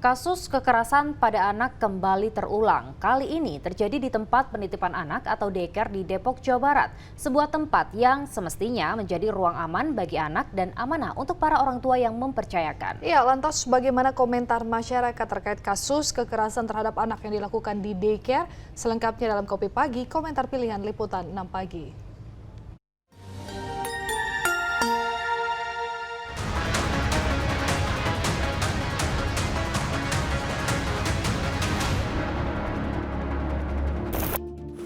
Kasus kekerasan pada anak kembali terulang. Kali ini terjadi di tempat penitipan anak atau daycare di Depok, Jawa Barat. Sebuah tempat yang semestinya menjadi ruang aman bagi anak dan amanah untuk para orang tua yang mempercayakan. Ya, lantas bagaimana komentar masyarakat terkait kasus kekerasan terhadap anak yang dilakukan di daycare? Selengkapnya dalam Kopi Pagi, komentar pilihan Liputan 6 Pagi.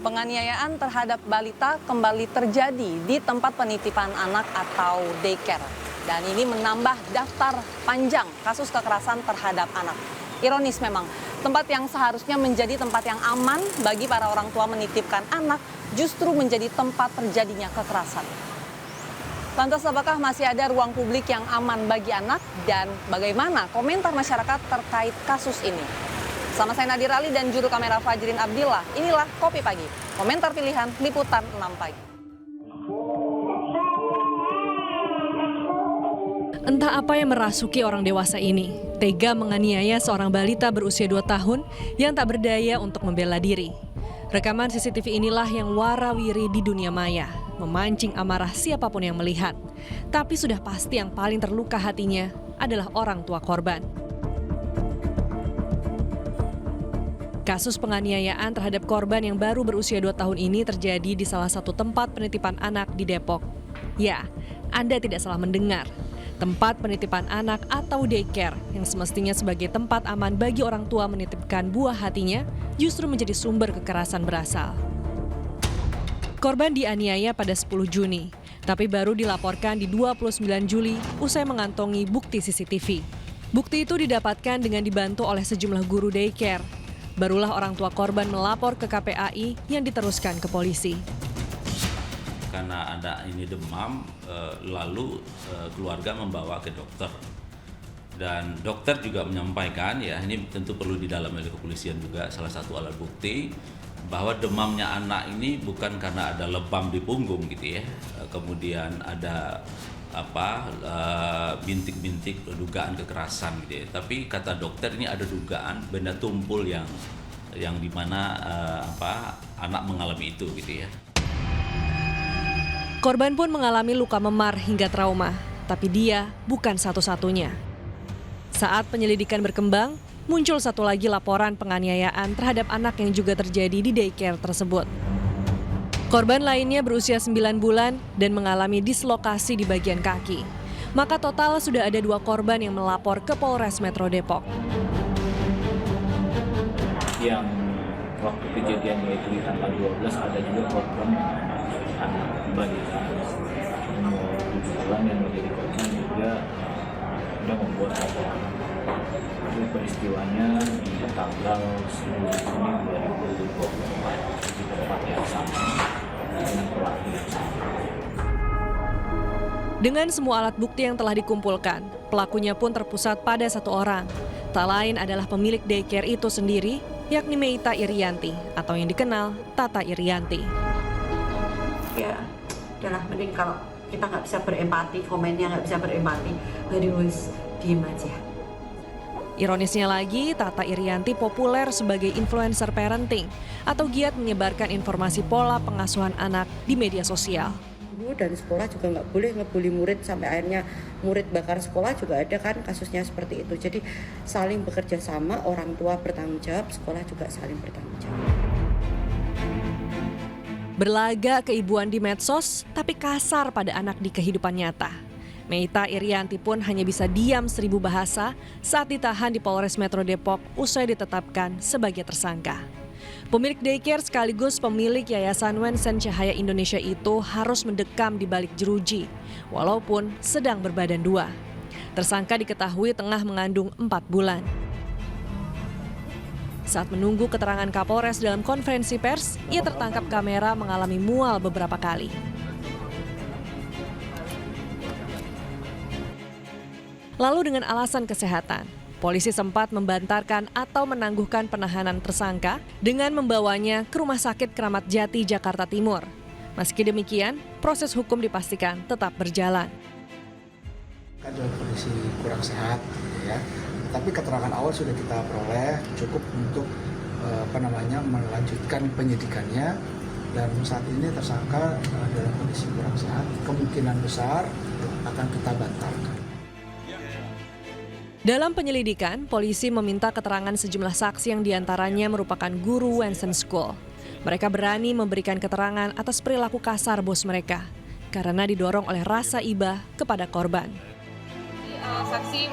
Penganiayaan terhadap balita kembali terjadi di tempat penitipan anak atau daycare. Dan ini menambah daftar panjang kasus kekerasan terhadap anak. Ironis memang, tempat yang seharusnya menjadi tempat yang aman bagi para orang tua menitipkan anak justru menjadi tempat terjadinya kekerasan. Lantas apakah masih ada ruang publik yang aman bagi anak dan bagaimana komentar masyarakat terkait kasus ini? Sama saya Nadir Ali dan juru kamera Fajrin Abdillah, inilah Kopi Pagi, komentar pilihan Liputan 6 Pagi. Entah apa yang merasuki orang dewasa ini, tega menganiaya seorang balita berusia 2 tahun yang tak berdaya untuk membela diri. Rekaman CCTV inilah yang warawiri di dunia maya, memancing amarah siapapun yang melihat. Tapi sudah pasti yang paling terluka hatinya adalah orang tua korban. Kasus penganiayaan terhadap korban yang baru berusia 2 tahun ini terjadi di salah satu tempat penitipan anak di Depok. Ya, Anda tidak salah mendengar. Tempat penitipan anak atau daycare yang semestinya sebagai tempat aman bagi orang tua menitipkan buah hatinya justru menjadi sumber kekerasan berasal. Korban dianiaya pada 10 Juni, tapi baru dilaporkan di 29 Juli usai mengantongi bukti CCTV. Bukti itu didapatkan dengan dibantu oleh sejumlah guru daycare. Barulah orang tua korban melapor ke KPAI yang diteruskan ke polisi. Karena anak ini demam, lalu keluarga membawa ke dokter. Dan dokter juga menyampaikan, ya ini tentu perlu didalami oleh kepolisian juga, salah satu alat bukti, bahwa demamnya anak ini bukan karena ada lebam di punggung gitu ya. Kemudian ada bintik-bintik dugaan kekerasan gitu ya. Tapi kata dokter ini ada dugaan benda tumpul yang dimana anak mengalami itu gitu ya. Korban pun mengalami luka memar hingga trauma, tapi dia bukan satu-satunya. Saat penyelidikan berkembang, muncul satu lagi laporan penganiayaan terhadap anak yang juga terjadi di daycare tersebut. Korban lainnya berusia 9 bulan dan mengalami dislokasi di bagian kaki. Maka total sudah ada 2 korban yang melapor ke Polres Metro Depok. Yang waktu kejadian yaitu di tanggal 12 ada juga korban anak balita umur 7 bulan yang menjadi korban juga sudah membuat laporan. Itu peristiwanya di tanggal 10 Juni 2024 di tempat yang sama dengan pelaku yang sama. Dengan semua alat bukti yang telah dikumpulkan, pelakunya pun terpusat pada 1 orang. Tak lain adalah pemilik daycare itu sendiri, yakni Meita Irianti atau yang dikenal Tata Irianti. Ya, udahlah mending kalau kita nggak bisa berempati, komennya nggak bisa berempati, harus diem aja. Ironisnya lagi, Tata Irianti populer sebagai influencer parenting atau giat menyebarkan informasi pola pengasuhan anak di media sosial. Dan sekolah juga nggak boleh ngebully murid sampai akhirnya murid bakar sekolah juga ada kan kasusnya seperti itu. Jadi saling bekerja sama, orang tua bertanggung jawab, sekolah juga saling bertanggung jawab. Berlaga keibuan di medsos, tapi kasar pada anak di kehidupan nyata. Meita Irianti pun hanya bisa diam 1000 bahasa saat ditahan di Polres Metro Depok usai ditetapkan sebagai tersangka. Pemilik daycare sekaligus pemilik Yayasan Wensen Cahaya Indonesia itu harus mendekam di balik jeruji, walaupun sedang berbadan 2. Tersangka diketahui tengah mengandung 4 bulan. Saat menunggu keterangan Kapolres dalam konferensi pers, ia tertangkap kamera mengalami mual beberapa kali. Lalu dengan alasan kesehatan, polisi sempat membantarkan atau menangguhkan penahanan tersangka dengan membawanya ke Rumah Sakit Kramat Jati, Jakarta Timur. Meski demikian, proses hukum dipastikan tetap berjalan. Dalam kondisi kurang sehat, ya, Tapi keterangan awal sudah kita peroleh, cukup untuk melanjutkan penyidikannya, dan saat ini tersangka dalam kondisi kurang sehat, kemungkinan besar akan kita bantalkan. Dalam penyelidikan, polisi meminta keterangan sejumlah saksi yang diantaranya merupakan guru Wensen School. Mereka berani memberikan keterangan atas perilaku kasar bos mereka karena didorong oleh rasa iba kepada korban. Saksi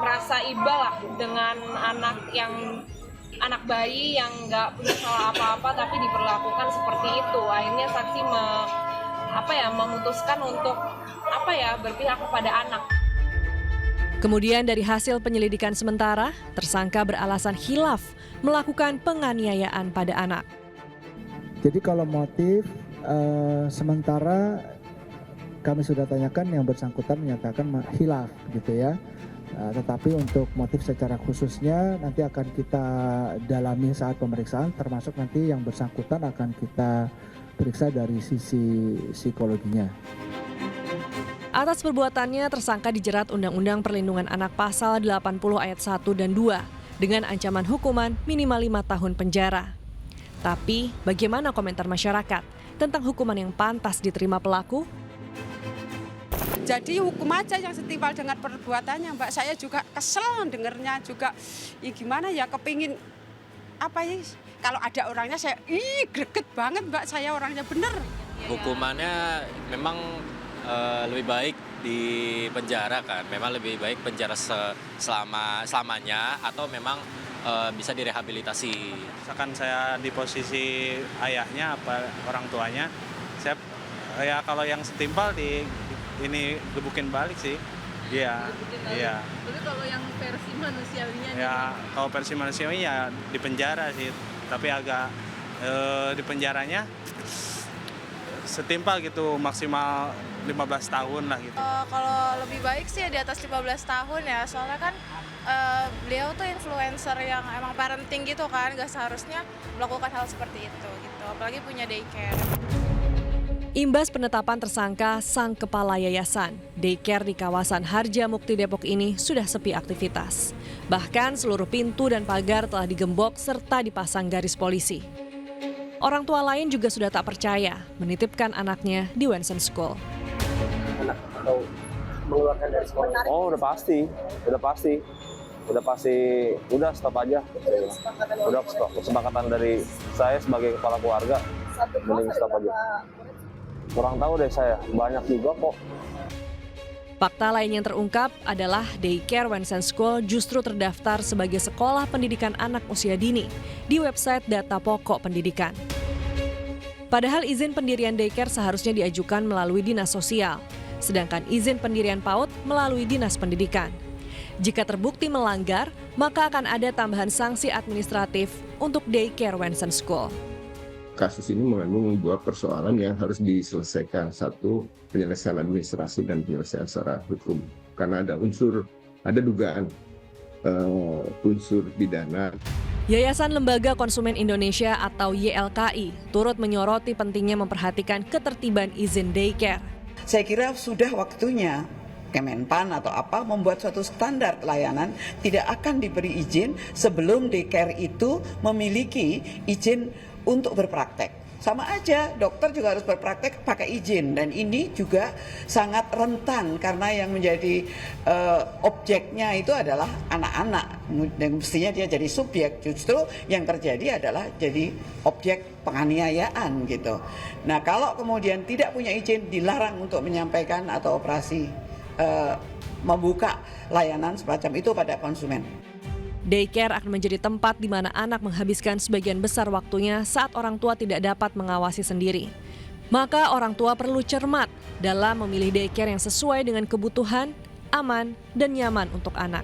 merasa iba lah dengan anak bayi yang nggak punya salah apa-apa tapi diperlakukan seperti itu. Akhirnya saksi memutuskan untuk berpihak kepada anak. Kemudian dari hasil penyelidikan sementara, tersangka beralasan khilaf melakukan penganiayaan pada anak. Jadi kalau motif sementara kami sudah tanyakan, yang bersangkutan menyatakan khilaf gitu ya. Tetapi untuk motif secara khususnya nanti akan kita dalami saat pemeriksaan, termasuk nanti yang bersangkutan akan kita periksa dari sisi psikologinya. Atas perbuatannya, tersangka dijerat Undang-Undang Perlindungan Anak Pasal 80 ayat 1 dan 2 dengan ancaman hukuman minimal 5 tahun penjara. Tapi bagaimana komentar masyarakat tentang hukuman yang pantas diterima pelaku? Jadi hukum aja yang setimpal dengan perbuatannya, Mbak. Saya juga kesel dengernya juga. Ya gimana ya, kepingin kalau ada orangnya saya greget banget, Mbak. Saya orangnya bener. Hukumannya memang lebih baik di penjara kan. Memang lebih baik penjara selamanya atau memang bisa direhabilitasi. Misalkan saya di posisi ayahnya apa orang tuanya, saya kalau yang setimpal ini gebukin balik sih. Iya. Iya. Tapi kalau yang versi manusiawinya kalau versi manusiawi ya di penjara sih. Tapi agak di penjaranya setimpal gitu, maksimal 15 tahun lah gitu. Kalau lebih baik sih di atas 15 tahun ya. Soalnya kan beliau tuh influencer yang emang parenting gitu kan, gak seharusnya melakukan hal seperti itu gitu. Apalagi punya daycare. Imbas penetapan tersangka, sang kepala yayasan daycare di kawasan Harjamukti Depok ini sudah sepi aktivitas. Bahkan seluruh pintu dan pagar telah digembok serta dipasang garis polisi. Orang tua lain juga sudah tak percaya menitipkan anaknya di Wensen School. Anak atau mengeluarkan dari sekolah? Oh, udah pasti, udah stop aja. Udah stop. Kesepakatan dari saya sebagai kepala keluarga, mending stop aja. Kurang tahu deh saya, banyak juga kok. Fakta lain yang terungkap adalah daycare Wensen School justru terdaftar sebagai sekolah pendidikan anak usia dini di website data pokok pendidikan. Padahal izin pendirian daycare seharusnya diajukan melalui Dinas Sosial, sedangkan izin pendirian PAUD melalui Dinas Pendidikan. Jika terbukti melanggar, maka akan ada tambahan sanksi administratif untuk daycare Wensen School. Kasus ini mengandung dua persoalan yang harus diselesaikan. Satu, penyelesaian administrasi dan penyelesaian secara hukum. Karena ada dugaan unsur pidana. Yayasan Lembaga Konsumen Indonesia atau YLKI turut menyoroti pentingnya memperhatikan ketertiban izin daycare. Saya kira sudah waktunya Kemenpan atau apa membuat suatu standar pelayanan, tidak akan diberi izin sebelum daycare itu memiliki izin untuk berpraktek. Sama aja, dokter juga harus berpraktek pakai izin, dan ini juga sangat rentan karena yang menjadi objeknya itu adalah anak-anak, dan mestinya dia jadi subjek, justru yang terjadi adalah jadi objek penganiayaan gitu. Nah, kalau kemudian tidak punya izin, dilarang untuk menyampaikan atau operasi membuka layanan semacam itu pada konsumen. Daycare akan menjadi tempat di mana anak menghabiskan sebagian besar waktunya saat orang tua tidak dapat mengawasi sendiri. Maka orang tua perlu cermat dalam memilih daycare yang sesuai dengan kebutuhan, aman, dan nyaman untuk anak.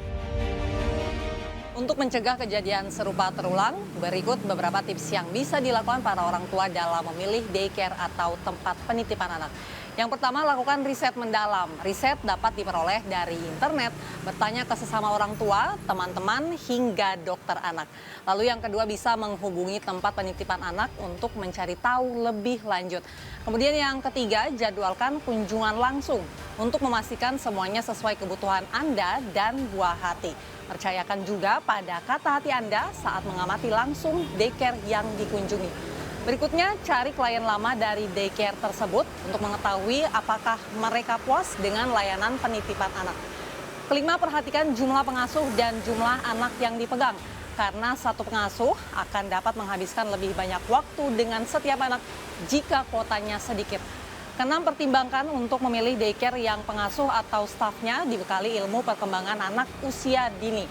Untuk mencegah kejadian serupa terulang, berikut beberapa tips yang bisa dilakukan para orang tua dalam memilih daycare atau tempat penitipan anak. Yang pertama, lakukan riset mendalam. Riset dapat diperoleh dari internet, bertanya ke sesama orang tua, teman-teman, hingga dokter anak. Lalu yang kedua, bisa menghubungi tempat penitipan anak untuk mencari tahu lebih lanjut. Kemudian yang ketiga, jadwalkan kunjungan langsung untuk memastikan semuanya sesuai kebutuhan Anda dan buah hati. Percayakan juga pada kata hati Anda saat mengamati langsung daycare yang dikunjungi. Berikutnya, cari klien lama dari daycare tersebut untuk mengetahui apakah mereka puas dengan layanan penitipan anak. Kelima, perhatikan jumlah pengasuh dan jumlah anak yang dipegang. Karena satu pengasuh akan dapat menghabiskan lebih banyak waktu dengan setiap anak jika kuotanya sedikit. Keenam, pertimbangkan untuk memilih daycare yang pengasuh atau stafnya dibekali ilmu perkembangan anak usia dini.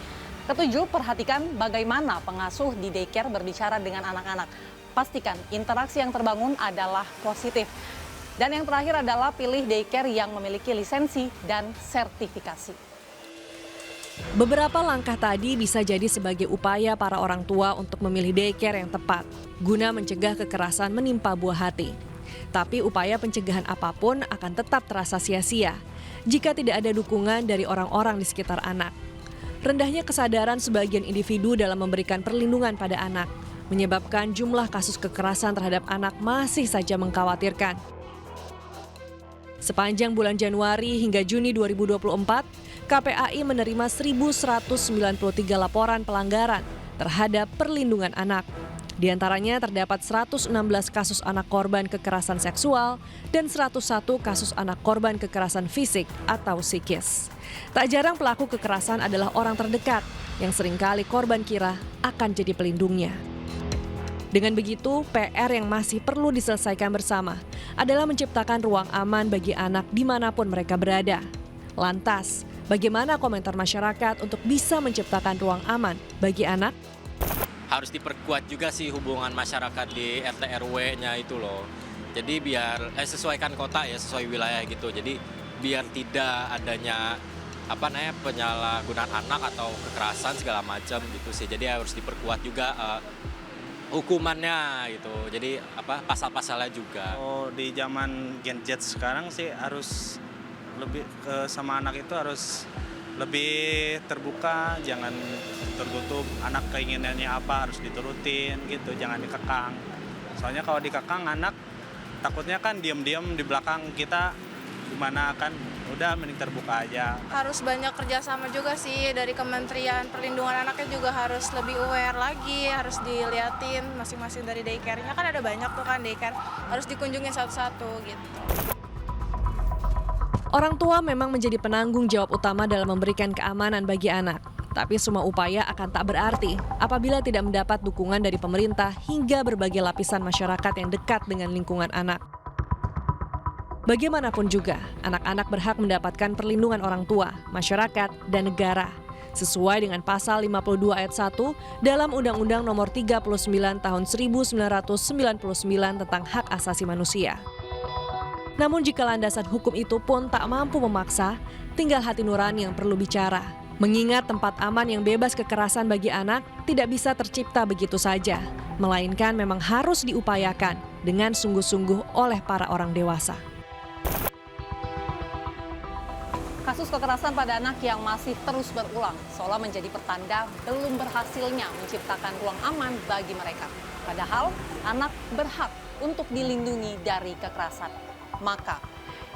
Ketujuh, perhatikan bagaimana pengasuh di daycare berbicara dengan anak-anak. Pastikan interaksi yang terbangun adalah positif. Dan yang terakhir adalah pilih daycare yang memiliki lisensi dan sertifikasi. Beberapa langkah tadi bisa jadi sebagai upaya para orang tua untuk memilih daycare yang tepat, guna mencegah kekerasan menimpa buah hati. Tapi upaya pencegahan apapun akan tetap terasa sia-sia jika tidak ada dukungan dari orang-orang di sekitar anak. Rendahnya kesadaran sebagian individu dalam memberikan perlindungan pada anak menyebabkan jumlah kasus kekerasan terhadap anak masih saja mengkhawatirkan. Sepanjang bulan Januari hingga Juni 2024, KPAI menerima 1.193 laporan pelanggaran terhadap perlindungan anak. Di antaranya terdapat 116 kasus anak korban kekerasan seksual dan 101 kasus anak korban kekerasan fisik atau psikis. Tak jarang pelaku kekerasan adalah orang terdekat yang seringkali korban kira akan jadi pelindungnya. Dengan begitu, PR yang masih perlu diselesaikan bersama adalah menciptakan ruang aman bagi anak dimanapun mereka berada. Lantas, bagaimana komentar masyarakat untuk bisa menciptakan ruang aman bagi anak? Harus diperkuat juga sih hubungan masyarakat di RT RW-nya itu loh. Jadi biar sesuaikan kota ya, sesuai wilayah gitu. Jadi biar tidak adanya penyalahgunaan anak atau kekerasan segala macam gitu sih. Jadi harus diperkuat juga hukumannya gitu. Jadi pasal-pasalnya juga. Oh, di zaman Gen Z sekarang sih harus lebih sama anak itu harus lebih terbuka, jangan tertutup. Anak keinginannya apa harus diturutin gitu, jangan dikekang. Soalnya kalau dikekang anak takutnya kan diam-diam di belakang kita gimana kan. Udah mending terbuka aja. Harus banyak kerjasama juga sih dari Kementerian Perlindungan Anaknya juga harus lebih aware lagi, harus diliatin masing-masing dari daycare-nya kan ada banyak tuh kan daycare, harus dikunjungin satu-satu gitu. Orang tua memang menjadi penanggung jawab utama dalam memberikan keamanan bagi anak. Tapi semua upaya akan tak berarti apabila tidak mendapat dukungan dari pemerintah hingga berbagai lapisan masyarakat yang dekat dengan lingkungan anak. Bagaimanapun juga, anak-anak berhak mendapatkan perlindungan orang tua, masyarakat, dan negara, sesuai dengan pasal 52 ayat 1 dalam Undang-Undang Nomor 39 Tahun 1999 tentang Hak Asasi Manusia. Namun jika landasan hukum itu pun tak mampu memaksa, tinggal hati nurani yang perlu bicara. Mengingat tempat aman yang bebas kekerasan bagi anak tidak bisa tercipta begitu saja, melainkan memang harus diupayakan dengan sungguh-sungguh oleh para orang dewasa. Kasus kekerasan pada anak yang masih terus berulang seolah menjadi pertanda belum berhasilnya menciptakan ruang aman bagi mereka. Padahal anak berhak untuk dilindungi dari kekerasan. Maka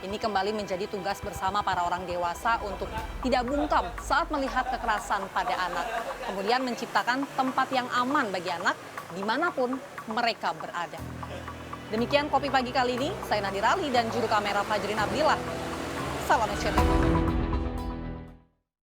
ini kembali menjadi tugas bersama para orang dewasa untuk tidak bungkam saat melihat kekerasan pada anak. Kemudian menciptakan tempat yang aman bagi anak dimanapun mereka berada. Demikian Kopi Pagi kali ini, saya Nadira Ali dan juru kamera Fajrin Abdillah. Salam SCTV.